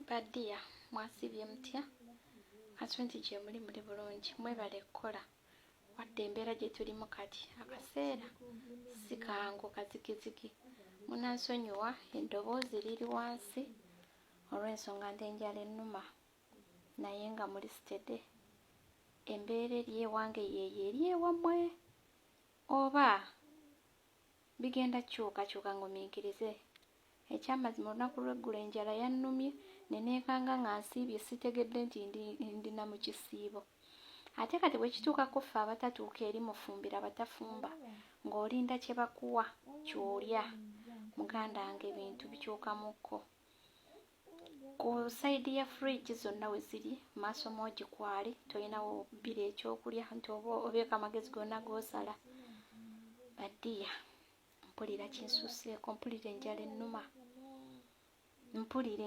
Baddiya mwasibye mutya katwenti gye muli bulungi mwebale kukola wadde embeera gye tulimu kati akaseera si kangu kazigizigi munansonyiwa eddoboozi liri wansi olw'ensonga nti enjala ennuma naye nga muli sitede embeera eri ewange yeeyo eri ewammwe oba bigenda kyukakyuka ngumiikirize ekyamazima olunaku lw'eggulo enjala yannumye neneekanga nga nsiibye sitegedde nti ndina mu kisiibo ate kati bwe kituukako ffe abatatuuka eri mufumbira batafumba ng'olinda kye bakuwa ky'olya muganda wange ebintu bikyukamukko ku sayidi ya fridge zonna we ziri maaso moogikwali tolinawo bbiri ekyokulya nti oba obeeka amagezi gonna g'osala Baddiya mpulira kinsuseeko mpulira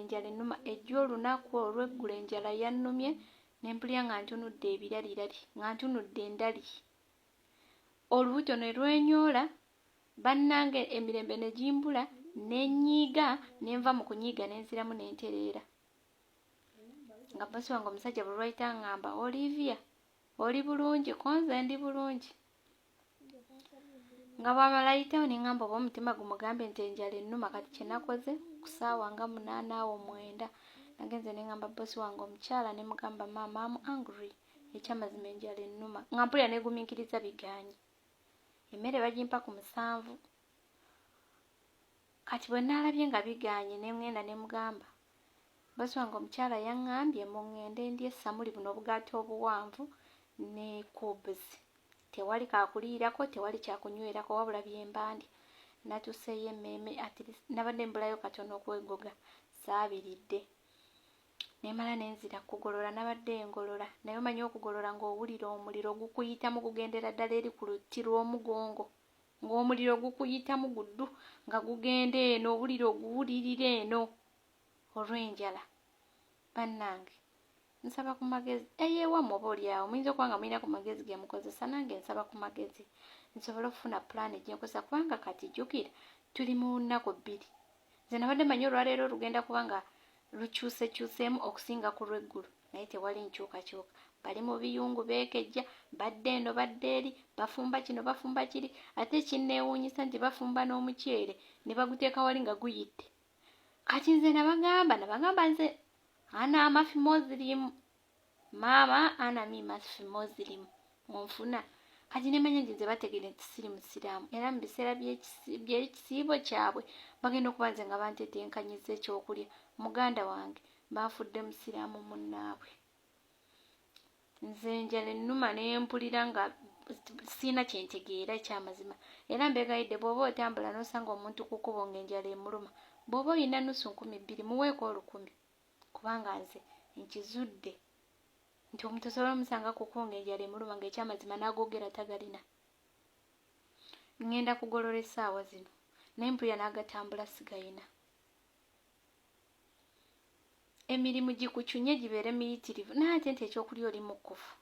enjala ennuma ejja olunaku olw'eggulo enjala yannumye ne mpulira nga ntunudde ebiralirali nga ntunudde endali olubuto ne lwenyoola bannange emirembe ne gimbula nenyiiga nenva mu kunyiiga nenziramu nentereera nga bosi wange omusajja bwe lwayita ngamba Olivia oli bulungi konze ndi bulungi nga bwamala ayitawo neŋŋamba oba omutima gumugambe nti enjala ennuma kati kye nakoze ku ssaawa nga 8 awo 9 nagenze neŋŋamba bosi wange omukyala ne mugamba maama am angry ekyamazima enjala ennuma nga mpulira negumiikiriza bigaanyi emmere bagimpa ku 7 kati bwe naalabye nga bigaanyi neŋŋenda ne mugamba bosi wange omukyala yaŋŋambye mu ŋŋende ndye samuli buno obugaati obuwanvu ne kobuzi tewali kakuliirako tewali kyakunywerako wabula byembandi natuseeyo emmeeme nabadde mbulayo katono okwegoga saabiridde nemala nenzira kugolola nabadde ngolola naye omanyi okugolola ng'owulira omuliro gukuyitamu gugendera ddala eri ku lutti lw'omugongo ng'omuliro gukuyitamu guddu nga gugenda eno owulira oguwulirira eno olw'enjala bannange nsaba ku magezi eyeewamu oba oliawo muyinza okuba nga mulina ku magezi ge mukozesa nange nsaba ku magezi nsobole okufuna pulaani gyenkozesa kubanga kati jjukira tuli mu nnaku 2 nze nabadde manyi olwaleero lugenda kuba nga lukyusekyuseemu okusinga ku lw'eggulu naye tewali nkyukakyuka bali mu biyungu beekejja badde eno badde eri bafumba kino bafumba kiri ate kinneewuunyisa nti bafumba n'omuceere ne baguteeka wali nga guyidde kati nze nabagamba nze ana amafi mozirimu maama ana mi mafi mozirimu onfuna kati nemanya nti nze bategere nti siri musiraamu era mu biseera by'ekisiibo kyabwe bagenda okuba nze nga bantetenkanyiza ekyokulya muganda wange banfudde musiraamu munnaabwe nze enjala ennuma nempulira nga siina kyentegeera ekyamazima era mbegayidde bw'oba otambula n'osanga omuntu kukubo ng'enjala emuluma bw'oba olina nusu 200 muweeko 1,000 kubanga nze nkizudde nti omuntu osobola omusanga kukunga enjala emuluma ng'ekyamazima n'agogera tagalina ngenda kugolola essaawa zino naye mpulira n'agatambula sigayina emirimu gikukyunye gibeere miyitirivu naate nti ekyokulya oli mukkufu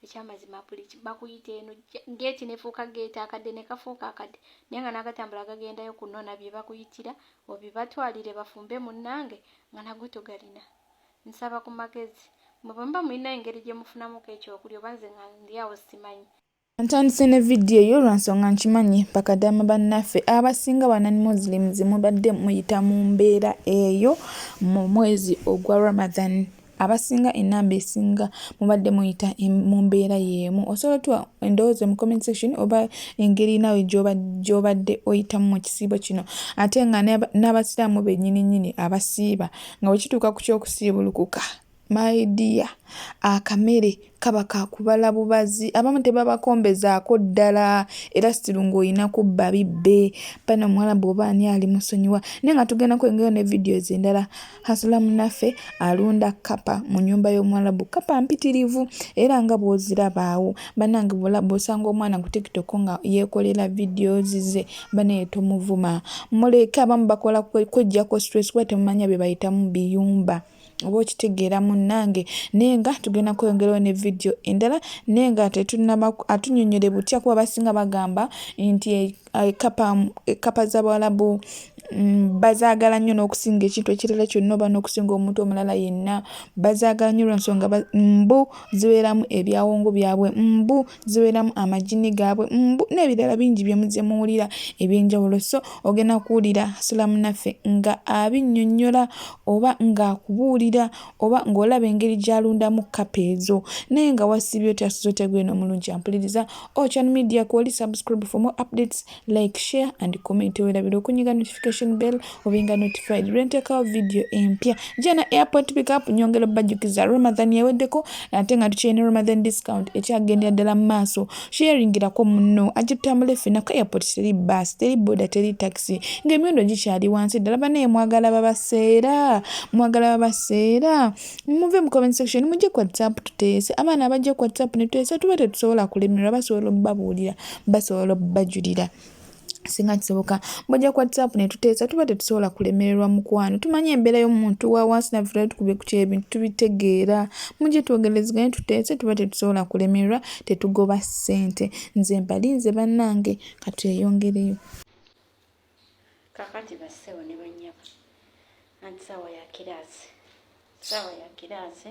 ekyamazima bakuyita eno geeti nefuuka geeti akadde ne kafuuka akadde naye nga n'agatambula gagendayo kunona bye bakuyitira obibatwalire bafumbe munnange nga nagwe togalina nsaba ku magezi mwe mba mulina engeri gye mufunamuko ekyokulya oba nze nga ndi awo simanyi Ntandise ne vidiyo eyo lwansonga nkimanyi bakadama bannaffe abasinga banani muslims mubadde muyita mu mbeera eyo mu mwezi ogwa Ramadan abasinga enamba esinga mubadde muyita mu mbeera yeemu osobola tuwa endowooza mu comment section oba engeri nawe gy'obadde oyitamu mu kisiibo kino ate nga n'abasiraamu bennyini abasiiba nga bwe kituuka ku ky'okusiibulukuka my dear akamere kaba kakubala bubazi abamu tebabakombezaako ddala era sitirungu olina kubba bibbe bano omuwala bw'oba ani ali musonyiwa naye nga tugenda kwengerayo ne videos endala hasula munaffe alunda kapa mu nnyumba y'omuwalabu kapa mpitirivu era nga bw'ozirabaawo bannange bw'osanga omwana ku TikTok nga yeekolera videos ze banaye tomuvuma muleke abamu bakola kweggyako stress kuba temumanya bye bayitamu biyumba oba okitegeera munnange naye nga tugenda kweyongerayo ne video endala naye nga atunyonyole butya kuba basinga bagamba nti kapa z'Abawalabu bazaagala nnyo n'okusinga ekintu ekirala kyonna oba n'okusinga omuntu omulala yenna. Bazaagala nnyo lw'ensonga mbu zibeeramu ebyawongo byabwe, mbu zibeeramu amagini gaabwe, mbu n'ebirala bingi bye muze muwulira eby'enjawulo. So ogenda kuwulira Hasula munnaffe nga abinnyonnyola oba ng'akubuulira oba ng'olaba engeri gy'alundamu kapa ezo. Naye nga wasibye otya tegweno omulungi ampuliriza Channel Media kwoli subscribe for more updates, like, share and comment. Werabira okunyiga notification bell obenga notified lwentekawo video empya. Jana airport pickup nyongera bajjukiza Ramadan yaweddeko ate nga tukyine Ramadan discount ekyagendera ddala mu maaso. Sharingirako munno agitambule ffenna ku airport teri bus, teri boda, teri taxi. Ng'emiwendo gikyali wansi ddala banaye mwagala babaseera. Muve mu comment section mujje ku WhatsApp tuteese. Abaana abajja ku WhatsApp ne tuteese tuba tetusobola kulemererwa, basobola obbabuulira, basobola obbajulira. Singa kisoboka bajja ku WhatsApp ne tuteesa tuba tetusobola kulemererwa mukwano. Tumanyi embeera y'omuntu wa wansi na vira tukubye ku kyebintu tubitegeera. Mujje twogerezeganye tuteese tuba tetusobola kulemererwa, tetugoba ssente. Nze mbalinze bannange katweyongereyo. Kakati basewo ne bannyaba anti saawa ya kiraasi.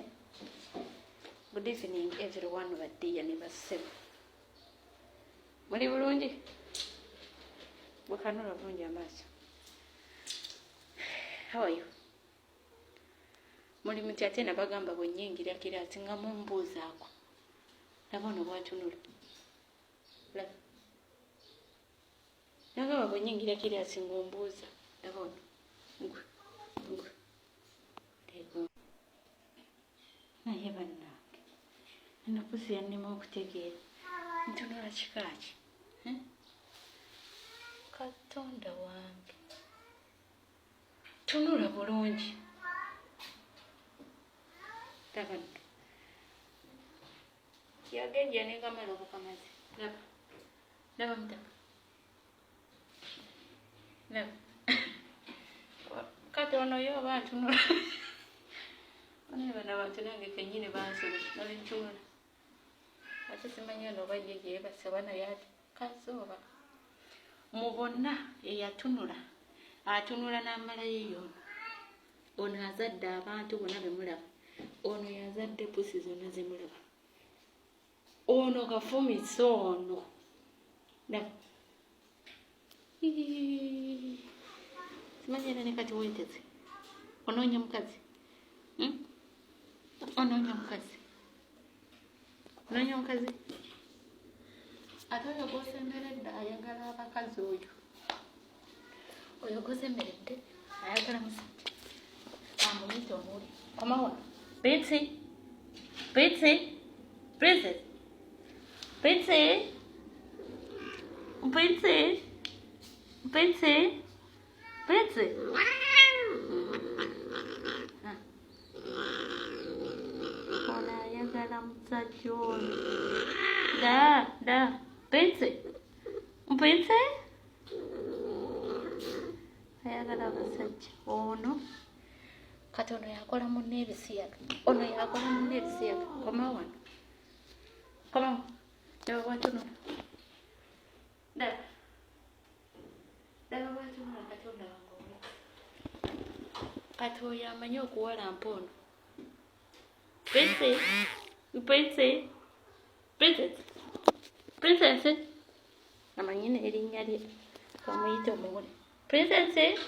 Good evening everyone baddiya ne basewo. Muli bulungi? Bukanula bulungi amaaso. How are you? Muli mutya ate nabagamba bwe nnyingira kiraasi nga mumbuuzaako. Laba ono bw'atunula. Nagamba bwe nnyingira kiraasi ng'ombuuza. Laba ono. Naye bannange, ennaku ziyannema okutegeera. Ntunula kikaaki. Katonda wange. Tunula bulungi. Laba nno. Yagenja n'engamala obukamazi. Laba mutaka. Laba. Kati ono yo oba ntunula. Naye bano abantu nange kennyini bansobe nalintunula. Ate simanyi ono oba ye yeebase naye ati kazooba. Mu bonna eyatunula atunula n'amalayo y'ono. Ono azadde abantu bonna be mulaba. Ono yazadde pusi zonna ze mulaba. Ono kafumise ono. Laba. Simanyi era ne kati weeteze. Onoonya mukazi. Onoonya mukazi. Ate oyo gwosemberedde ayagala abakazi oyo. Oyo gwosemberedde ayagala musajja. Amuyita omuli. Komawa. Princess. Ono ayagala musajja ono. Da. Princess. Ayagala abasajja. Ono. Kati ono yakola munne ebisiyaga. Koma wano. Laba bw'atunula. Laba bw'atunula Katonda wange omulala. Kati oyo amanyi okuwalampa ono. Princess. Amanyi n'erinnya lye. Bamuyita omuwone. Princess.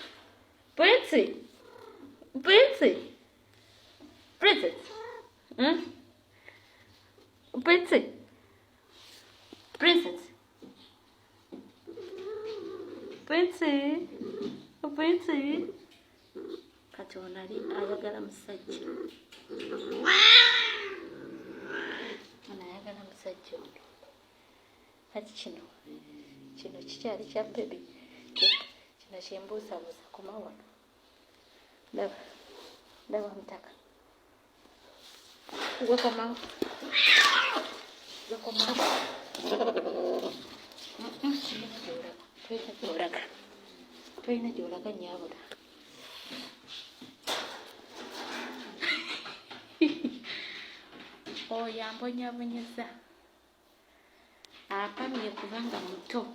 Kati ono ayagala musajja. Kati kino kikyali kya bebi. Kino kyembuusabuusa. Koma wano. Laba mutaka. Gwe komawo. Toyina gy'olaga nnyabula. Oyo ambonyabonyeza. Apamye kubanga muto.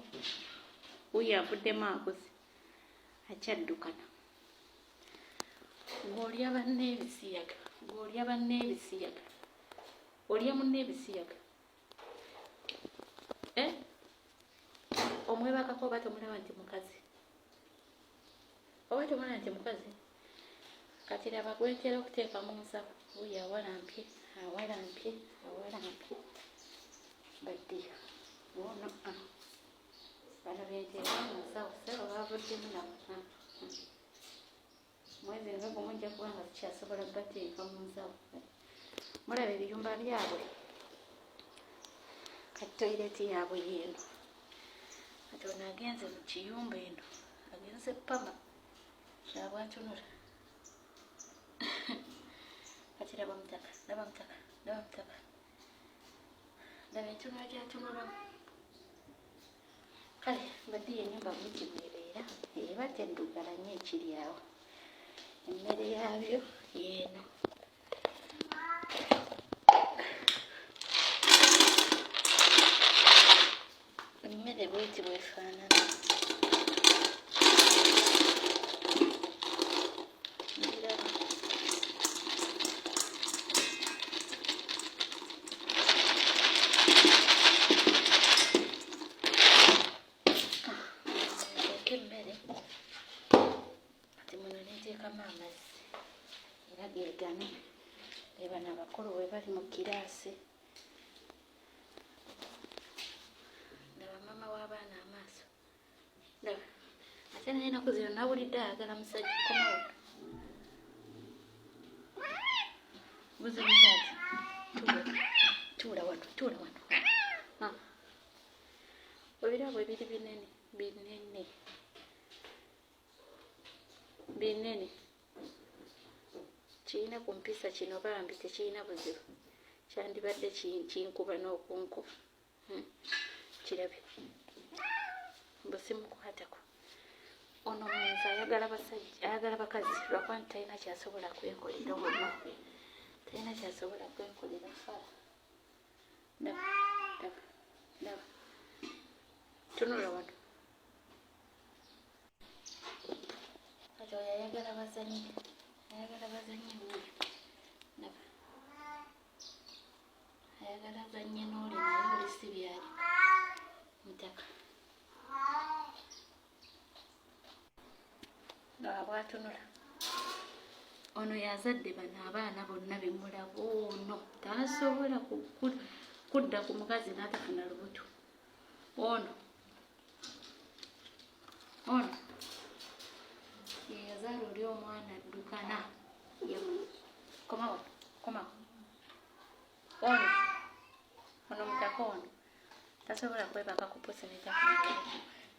wuyo avuddemu akozi akyaddukana ng'olya banne ebisiyaga ng'olya banne ebisiyaga olya munne ebisiyaga omwebakako oba tomulaba nti mukazi oba tomulaba nti mukazi kati laba gwetera okuteeka mu nsawo wuyo awalampye awalampye awalampye baddiya ono bano benteeka mu nsawo sebo bavuddemu nabo mwezi nga gumujja kubanga tukyasobola kugateeka mu nsawo mulaba ebiyumba byabwe kati toyireti yaabwe yeeno kati ono agenze mu kiyumba eno agenze pama kyabwatunula kati laba mutaka laba mutaka laba mutaka laba entunula gyatunulamu kale badde yenyumba bwiti bwebeera eba teddugala nnyo ekiri awo emmere yaabyo yeeno emmere bwiti bwefaanana emmere kati muno neteekamu amazzi era geegame ebana abakulu bwe bali mu kiraasi laba mama w'abaana amaaso laba ate naye enaku zino nawulidde ayagala musajja komawo buze musaati tuula wano tuula wano ebirabo ebiri binene binene binene kirina ku mpisa kino bambi tekirina buzibu kyandibadde kinkuba n'okunkuba kirabe busimukwatako ono mwenzi ayagala basajja ayagala bakazi lwakuba nti talina kyasobola kwekolera wonna talina kyasobola kwekolera fala laba laba laba tunula wano kati oyo ayagala bazanye wuuyo laba ayagala azanye n'oli naye oli si byali mutaka laba bwatunula ono yazadde bano abaana bonna bemulaba ono tasobola kudda ku mukazi n'atafuna lubuto ono yeyazaala oli omwana addukana komawo komawo ono mutaka ono tasobola kwebaka ku pusi netafuna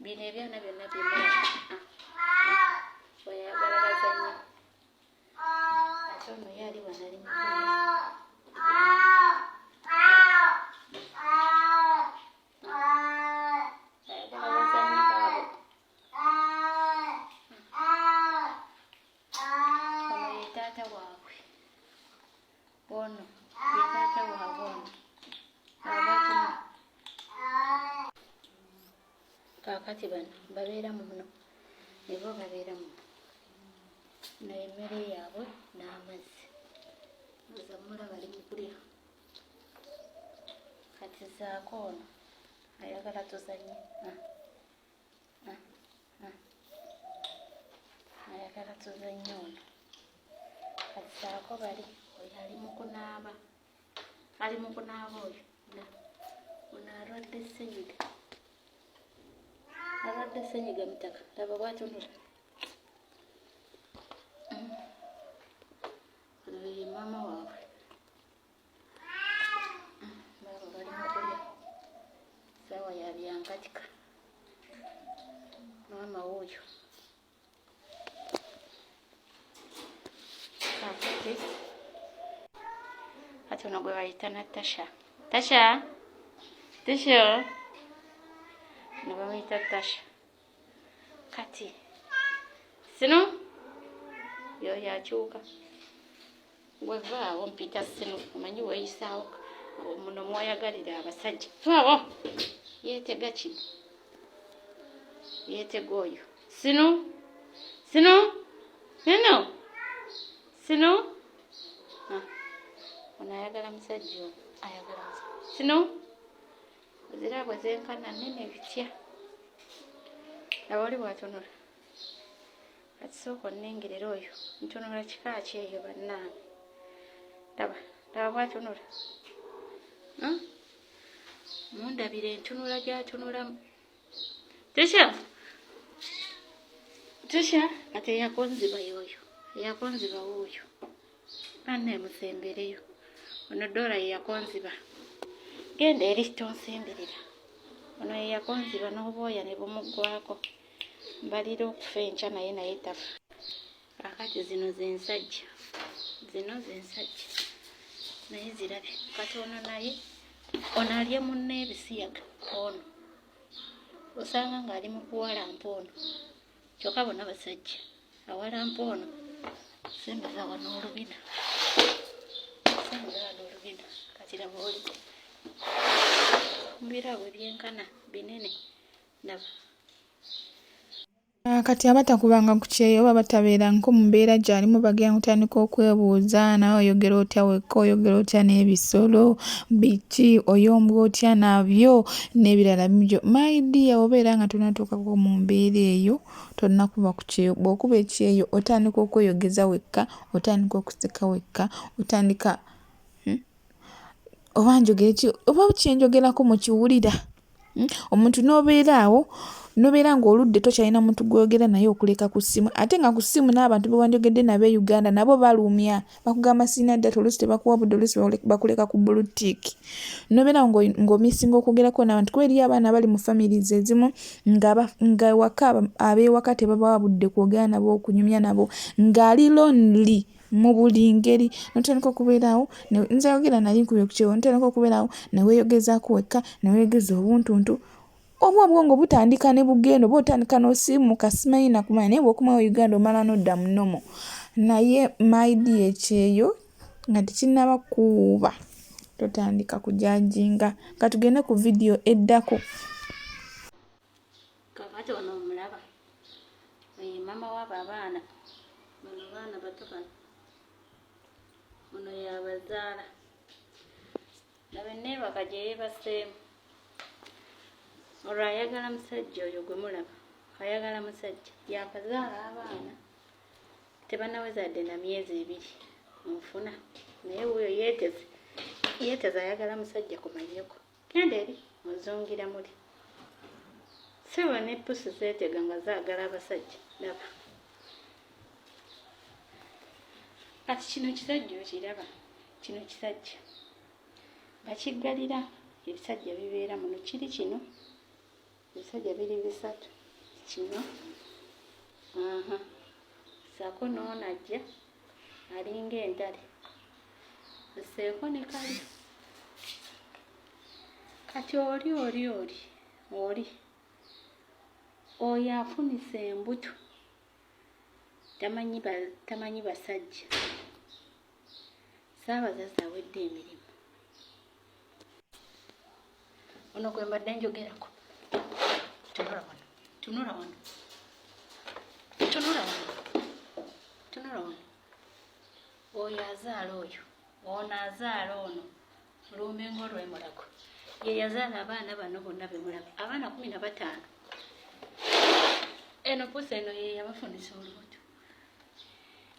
bino ebyana byonna byemulaba weyayagala bazanye ate ono yali wano ali mukola kakati bano babeera muno nibo babeera muno n'emmere yaabwe n'amazzi zamula bali mu kulya kati zaako ono ayagala tuzanye ayagala tuzanye ono kati zaako bali oyo ali mu kunaaba oyo ono alwadde senyiga mutaka laba bwatunula ye mama waabwe baba bali mu kulya saawa ya byankatika mama wuuyo kati ono gwe bayita Natasha ne bamuyita Tasha kati sino yoyo akyuka wevaawo mpita sino omanyi weeyisaawo muno mwayagalira abasajja vaawo yeetega kino yeetega oyo sino ono ayagala musajja oyo ayagala sino zirabwe zenkana nene bitya abali bwatunula kati sooka onnengerera oyo ntunula kika ki eyo bannaange laba bwatunula mundabire entunula gyatunulamu tesha ate eyakonziba yoyo eyakonziba wuuyo banne musembereyo ono dola yeyakonziba genda eri tonsemberera ono yeyakonziba n'obwoya ne bumuggwako mbalira okufa enkya naye tafa akati zino zensajja naye zirabe kati ono naye ono alye munne ebisiyaga ono osanga ng'ali mu kuwalampa ono kyokka bonna basajja awalampa ono sembeza wano olubina kati laba oli mbirabwe byenkana binene naba kati abatakubanga ku kyeyo oba batabeera nko mu mbeera gy'alimu bagenda kutandika okwebuuza nawe oyogera otya wekka oyogera otya n'ebisolo biki oyombwa otya nabyo n'ebirala byo maidiya obeera nga tonatuukako mu mbeera eyo tolina kuba ku kyeyo bw'okuba ekyeyo otandika okweyogeza wekka otandika okuseka wekka otandika oba njogera ki oba kyenjogerako mukiwulira omuntu n'obeera awo nobeera ng'oludde tokyalina muntu gw'oyogera naye okuleka ku ssimu ate nga ku ssimu n'abantu be wanjogedde nabo e Uganda nabo balumya bakugamba sina data oluusi tebakuwa budde oluusi bakuleka ku buluutiiki nobeera ng'omisinga okwogerako n'abantu kuba eriyo abaana bali mu families ezimu nga ewaka ab'ewaka tebabawa budde kwogera nabo okunyumya nabo ng'ali lonely mu buli ngeri notandika okubeeraawo nzayogera nali nkubye ku kyewo notandika okubeeraawo neweeyogezaako wekka neweeyogeza obuntuntu obwo obwongo butandika ne bugendo bw'otandika n'osiimuka simanyi nakumanya naye bw'okomawo Uganda omala n'odda mu nnomo naye maidi ekyeyo nga tekinnaba kuuba totandika kujajinga ka tugende ku vidiyo eddako kakati ono omulaba mama wabo abaana bano baana bato bano ono yabazaala laba enneebaka gye yeebaseemu olwo ayagala musajja oyo gwe mulaba ayagala musajja yakazaala abaana tebanawezadde na myezi 2 nfuna naye wuyo yeeteze ayagala musajja kumanyeko genda eri muzungira muli siwa ne pusi zeetega nga zaagala abasajja laba kati kino kisajja okiraba kino kisajja bakiggalira ebisajja bibeera muno kiri kino ebisajja biri 3 kino saako noonajja alinga entale eseeko ne kali kati oli oyo afunisa embuto tamanyi basajja saabazazi awedde emirimu ono gwe mbadde njogerako tunula wano oyo azaala oyo ono azaala ono lumengo lwemulago ye yazaala abaana bano bonna bemulaba abaana 15 eno pusi eno ye yabafunisa olubuto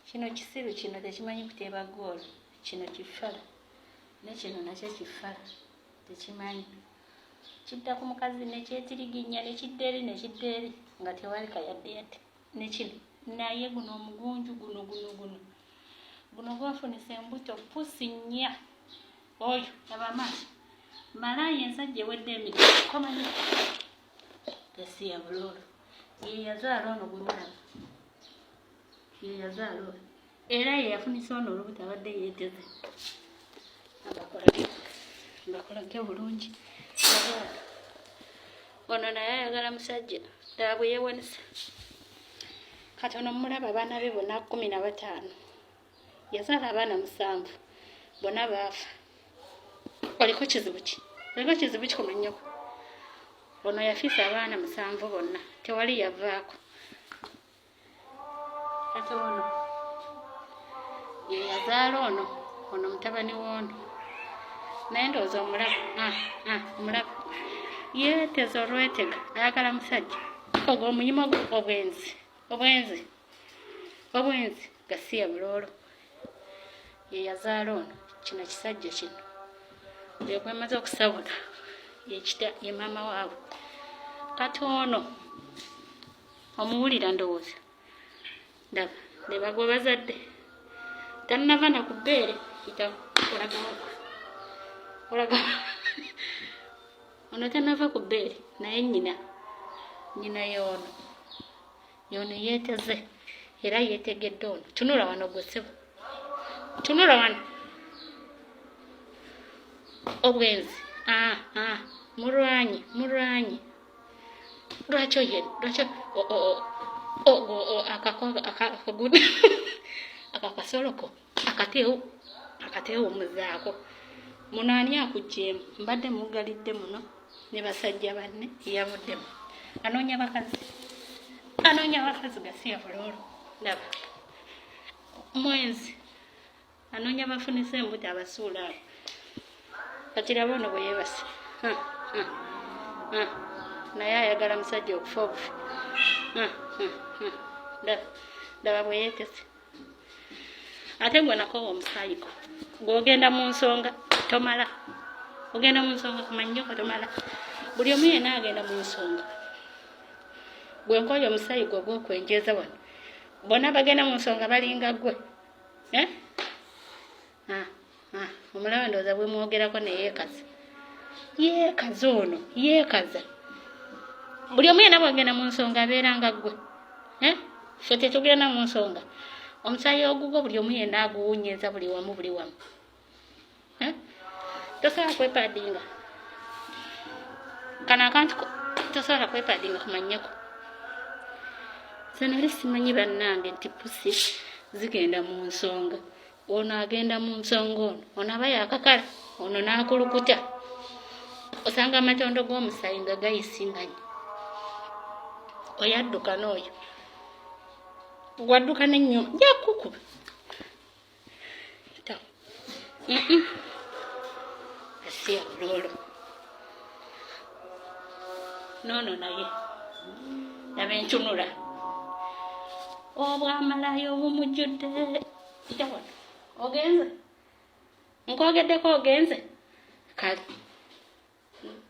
kino kisiru kino tekimanyi kuteeba goolo kino kifala ne kino nakyo kifala tekimanyi kidda ku mukazi nekyetiriginya nekiddeeri nga tewali kayadde nekino naye guno omugunju guno gwafunisa embuto pusi nnya oyo laba amaaso malaaya ensajja ewedde emirimu komanyi tesi ya buloolo ye yazaala ono gwe mulaba ye yazaala ono era ye yafunisa ono olubuto abadde yeeteze mbakolage bulungi ono naye ayagala musajja ddala bwe yeewanisa kati ono mulaba abaana be bonna 15 yazaala abaana 7 bonna baafa oliko kizibu ki ku mannyoko ono yafiisa abaana 7 bonna tewali yavaako ate ono ye yazaala ono mutabani w'ono naye ndowooza omulaba yeeteza olwetega ayagala musajja ogwo omunyimo obwenzi gasiya buloolo ye yazaala ono kino kisajja kino oyo gwemaze okusabula ye maama waabwe kati ono omuwulira ndowooza ndaba leba gwe bazadde tannava na ku bbeere olaga ono tannava ku bbeere naye nnyina y'ono yeeteze era yeetegedde ono tunula wano gwe ssebo tunula wano obwenzi mulwanyi lwaki akakasoloko akateewo muzaako muno ani akugjeemu mbadde mugalidde muno ne basajja banne yavuddemu anoonya bakazi gasiya buloolo ndaba mwenzi anoonya bafunisa embuto abasuula abo kakiraba ono bwe yeebase naye ayagala musajja okufa obufi ndaba bwe yeetese ate gwe nakoowa omusaayiko gw'ogenda mu nsonga tomala ogenda mu nsonga kumanyoko tomala buli omu yenna agenda mu nsonga gwe nkooye omusaayiko ogw'okwenjeza wano bonna bagenda mu nsonga balinga gwe omulaba ndowooza bwe mwogerako yeekaza ono yeekaza buli omu yenna bwagenda mu nsonga abeeranga gwe ffe tetugenda mu nsonga omusaayi ogugwo buli omu yenna aguwunyeza buli wamu tosobola kwepaadinga kano akantu tosobola kwepaadinga kumanyeko senali simanyi bannange nti pusi zigenda mu nsonga ono agenda mu nsonga ono aba yakakala ono n'akulukuta osanga amatondo g'omusaayi nga gayisinganye oyadduka n'oyo gwadduka n'ennyuma jakukuba asiya buloolo noono naye naba entunula obwamalayo obumujjudde ita wano ogenze nkwogeddeko ogenze kale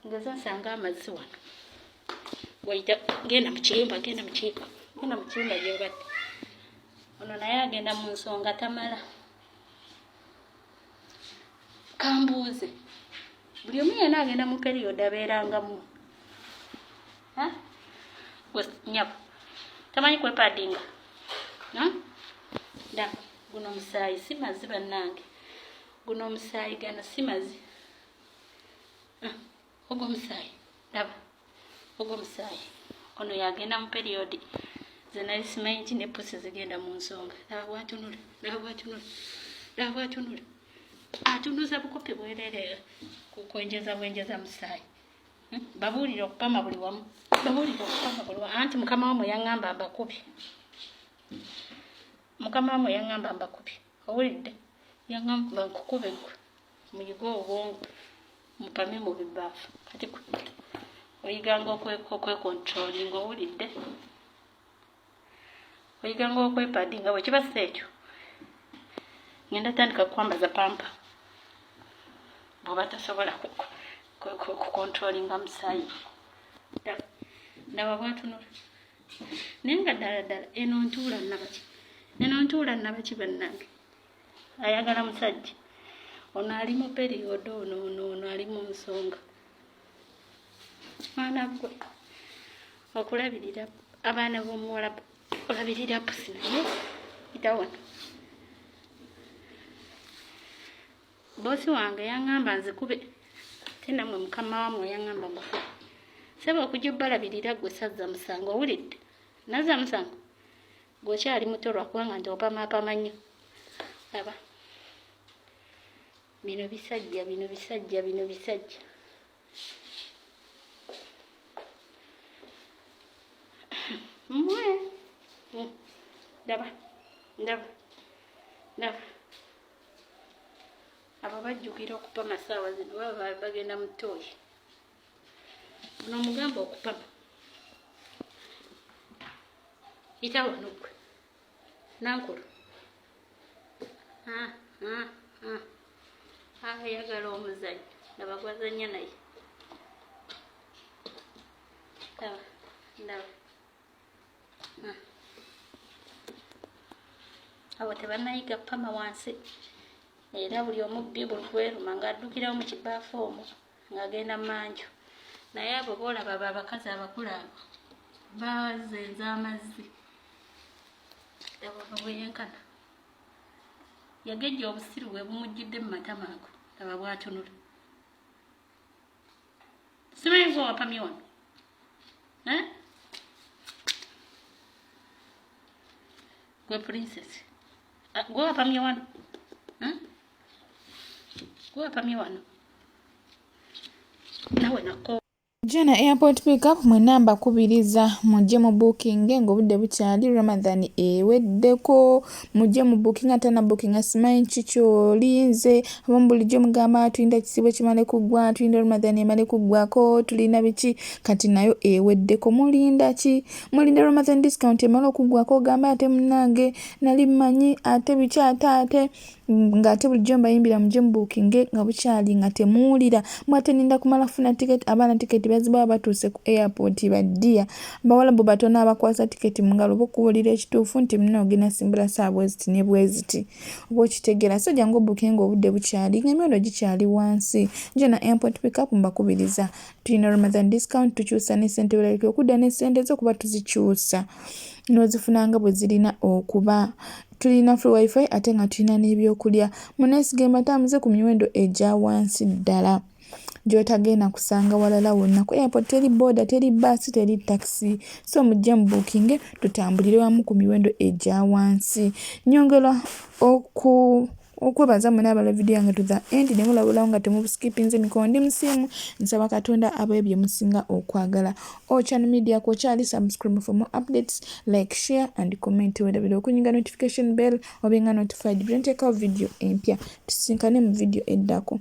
ngeze nsanga amazzi wano wayita genda mu kiyumba gyobadde ono naye agenda mu nsonga tamala kambuuze buli omu yenna agenda mu periyodi abeerangamu nyabo tamanyi kwepaadinga ndaba guno omusaayi si mazzi bannange guno omusaayi gano si mazzi ogwo omusaayi ndaba ogwo omusaayi ono yagenda mu periyodi zenali simanyi nti ne pusi zigenda mu nsonga laba bwatunula atunuza bukopi bwereere kwenjeza musaayi babuulira okupama buli wamu anti mukama wamwe yaŋŋamba mbakubye owulidde yaŋŋamba nkukube gwe muyiga obwongo mupame mu bibaafu kati oyiganga okwekontrolinga owulidde oyiganga okwepaadinga bwe kiba si ekyo ngenda tandika kukwambaza pampa bw'oba tasobola kukontrolinga musaayi ndaba bwatunula naye nga ddala eno ntuula nabaki bannange ayagala musajja ono ali mu periyodi ono ali mu nsonga mwana gwe okulabirira abaana b'omuwala olabirira pusi naye ita wano boosi wange yaŋŋamba nzikube ate namwe mukama wamwe yaŋŋamba mbakube seba okujja obbalabirira gwe sazza musango owulidde nazza musango gwekyali muto lwakubanga nti opamaapama nnyo aba bino bisajja ndaba abo bajjukira okupama ssaawa zino baba bagenda mu ttooyi buno omugamba okupama yita wano gwe nankulu ayagala omuzannyo ndaba gwazannya naye ndaba abo tebanayiga pama wansi era buli omubbi buli kweruma ng'addukirawo mu kibaafu omwo ng'agenda manju naye abo boolaba abakazi abakulu abo bazenza amazzi abo bweyenkana yagejja obusiru bwe bumujjidde mu matama ago aba bwatunula simanyi gwe wapamye wano gwe princess gwe wapamye wano gwe wapamye wano nawe nako Jena airport pickup mwena mbakubiriza mujje mu booking ng'obudde bukyali Ramadan eweddeko mujje mu booking atana booking asimanyi kikyolinze abamu bulijjo mugamba tulinda kisibo kimale kuggwa tulinda Ramadan emale kuggwako tulina biki kati nayo eweddeko mulinda ki mulinda Ramadan discount emale okuggwako gamba ate munange nali mmanyi ate biki ate ng'ate bulijjo mbayimbira mujje mu booking nga bukyali nga temuwulira mwate ninda kumala funa ticket abaana ticket baziba batuuse ku airport baddiya bawala bo batono abakwasa ticket mu ngalo bokuwulira ekituufu nti muna ogenda simbula saa bweziti ne bweziti oba okitegeera so jangu booking obudde bukyali ng'emiwendo gikyali wansi Jena airport pickup mbakubiriza tulina Ramadan discount tukyusa ne ssente weerabika okudda ne ssente zo kuba tuzikyusa n'ozifunanga bwe zirina okuba tulina free wifi ate nga tulina n'ebyokulya muneesige mbatambuze ku miwendo egya wansi ddala gy'otagenda kusanga walala wonna ku airport teri boda teri basi teri taxi so mujje mu booking tutambulire wamu ku miwendo egya wansi nyongera okwebaza mwena abala video yange to the end ne mulabulawo nga temubuskipinze mikondi musimu nsaba Katonda abaye bye musinga okwagala Channel Media ko kyali subscribe for more updates like share and comment wedabira okunyiga notification bell obenga notified bwe nteekawo video empya tusinkane mu video eddako